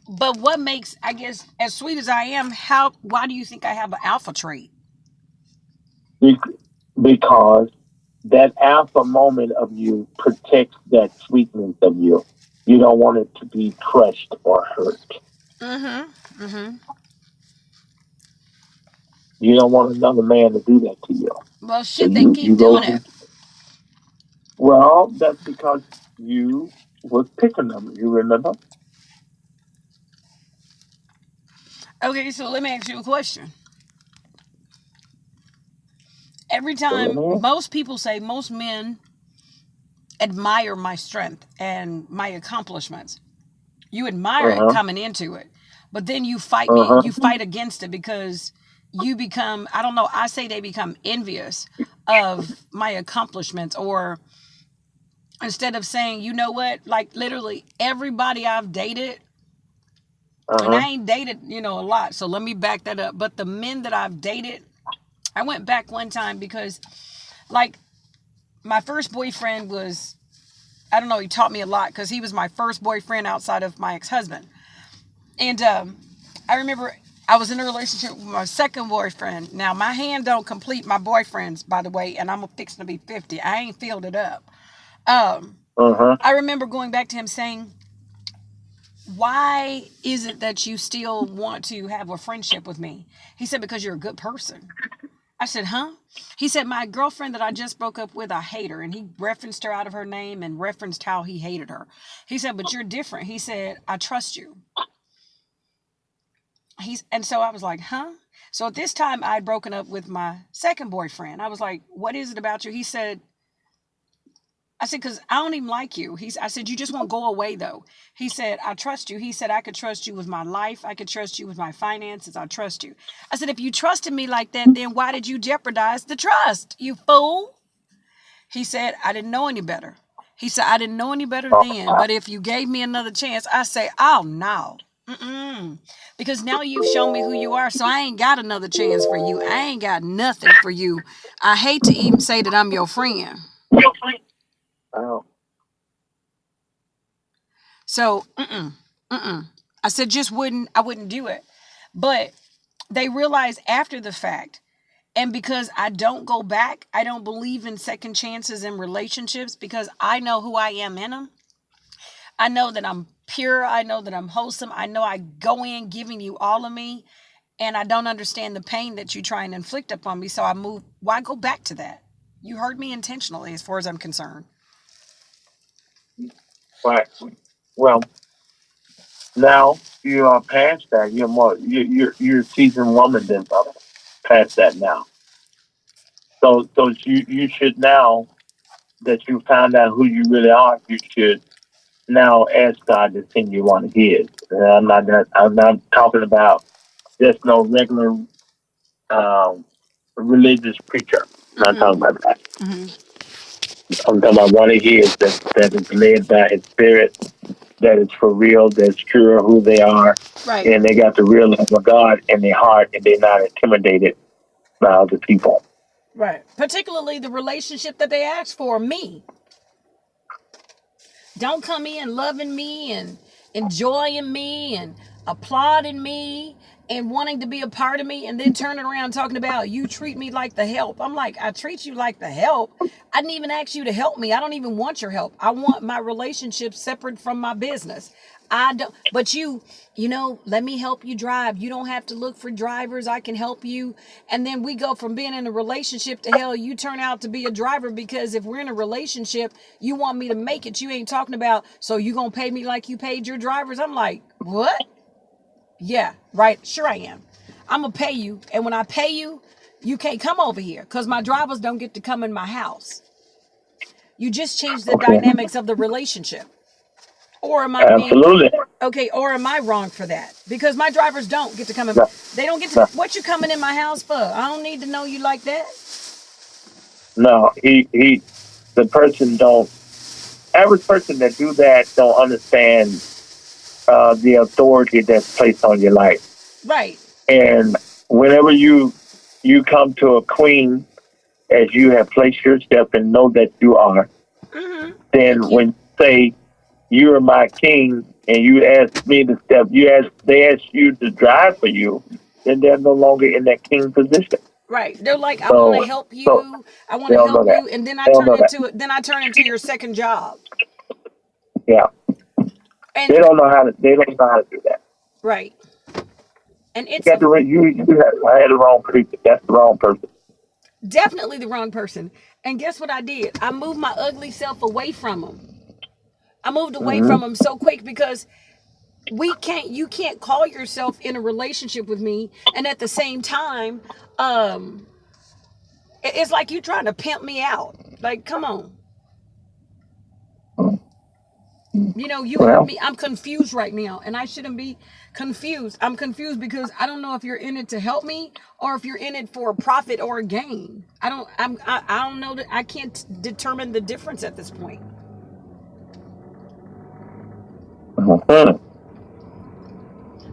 But what makes, I guess, as sweet as I am, why do you think I have an alpha trait? Be- because that alpha moment of you protects that sweetness of you. You don't want it to be crushed or hurt. Mm-hmm. Mm-hmm. You don't want another man to do that to you. Well, So shit, they you keep go doing through. it. Well, that's because you was picking them. You remember? Okay, so let me ask you a question. Every So let time, me. most people say most men admire my strength and my accomplishments. You admire Uh it huh. coming into it, but then you fight Uh me, huh. you fight against it because you become, I don't know, I say they become envious of my accomplishments, or instead of saying, you know what, like literally everybody I've dated, Uh and I huh. ain't dated, a lot, so let me back that up. But the men that I've dated, I went back one time because, like, my first boyfriend was, I don't know, he taught me a lot because he was my first boyfriend outside of my ex-husband. And I remember I was in a relationship with my second boyfriend. Now, my hand don't complete my boyfriend's, by the way, and I'm fixing to be 50. I ain't filled it up. Um, Uh huh. I remember going back to him saying, why is it that you still want to have a friendship with me? He said, because you're a good person. I said, huh? He said, my girlfriend that I just broke up with, I hate her. And he referenced her out of her name and referenced how he hated her. He said, but you're different. He said, I trust you. And so I was like, huh? So at this time I'd broken up with my second boyfriend. I was like, what is it about you? He said, I said, because I don't even like you. I said, you just won't go away though. He said, I trust you. He said, I could trust you with my life. I could trust you with my finances. I trust you. I said, if you trusted me like that, then why did you jeopardize the trust, you fool? He said, I didn't know any better. He said, I didn't know any better then, but if you gave me another chance, I say, oh no. Mm-mm. Because now you've shown me who you are, so I ain't got another chance for you. I ain't got nothing for you. I hate to even say that I'm your friend. Oh, So, I said, I wouldn't do it. But they realize after the fact, and because I don't go back, I don't believe in second chances in relationships because I know who I am in them. I know that I'm pure. I know that I'm wholesome. I know I go in giving you all of me, and I don't understand the pain that you try and inflict upon me. So I move. Why go back to that? You hurt me intentionally, as far as I'm concerned. right. Well, now you are past that. You're more. You're a seasoned woman than past that now. So you should now that you found out who you really are. You should now ask God to send you one of His. And I'm not talking about just no regular um, religious preacher. I'm not talking about that. Mm-hmm. I'm talking about one of His that is led by His Spirit, that is for real, that's true of who they are, Right. and they got the real love of God in their heart, and they're not intimidated by other people. Right. Particularly the relationship that they asked for, me. Don't come in loving me and enjoying me and applauding me and wanting to be a part of me and then turning around talking about you treat me like the help. I'm like, I treat you like the help. I didn't even ask you to help me. I don't even want your help. I want my relationship separate from my business. I don't, but let me help you drive. You don't have to look for drivers. I can help you. And then we go from being in a relationship to hell, you turn out to be a driver because if we're in a relationship, you want me to make it. You ain't talking about, so you gonna pay me like you paid your drivers. I'm like, what? Yeah, right. Sure I am. I'm gonna pay you. And when I pay you, you can't come over here because my drivers don't get to come in my house. You just changed the Okay, dynamics of the relationship. Or am I being absolutely. okay? Or am I wrong for that? Because my drivers don't get to come in. No, They don't get to. no, What you coming in my house for? I don't need to know you like that. no. The person don't. Average person that do that don't understand the authority that's placed on your life. Right. And whenever you come to a queen, as you have placed yourself and know that you are, Mm-hmm. then Thank you. when you say you are my king, and you ask me to step, they ask you to drive for you, then they're no longer in that king position. Right. They're like, I want So, to help so you. I want they to don't know help that. you. And then They don't know that. I turn into your second job. Yeah, And they don't know how to. They don't know how to do that. right. And You it's got to. I had the wrong person. That's the wrong person. definitely the wrong person. And guess what I did? I moved my ugly self away from him. I moved away Hmm. from him so quick because you can't call yourself in a relationship with me and at the same time, it's like you trying to pimp me out. Like, come on. You heard Well, me. I'm confused right now, and I shouldn't be confused. I'm confused because I don't know if you're in it to help me or if you're in it for a profit or a gain. I don't know that I can't determine the difference at this point. mhm.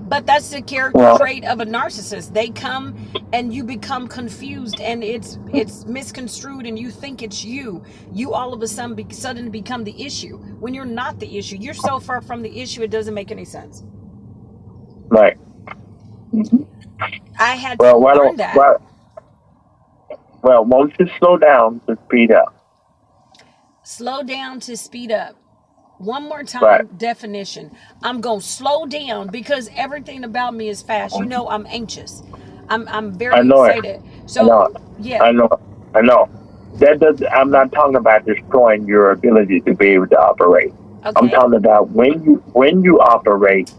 But that's the character Well, trait of a narcissist. They come and you become confused and it's misconstrued and you think it's you. You all of a sudden become the issue when you're not the issue. You're so far from the issue it doesn't make any sense. right. I had to Well, why learn don't? that. Well, won't you slow down to speed up? Slow down to speed up. One more time, Right. definition. I'm going to slow down because everything about me is fast. I'm anxious. I'm very I know it. excited. I know So, it. yeah, I know. I know. That does. I'm not talking about destroying your ability to be able to operate. I'm okay. talking about when you operate,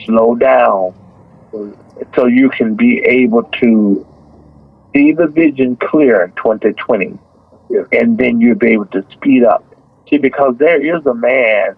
slow down so you can be able to see the vision clear in 2020, and then you'll be able to speed up. See, because there is a man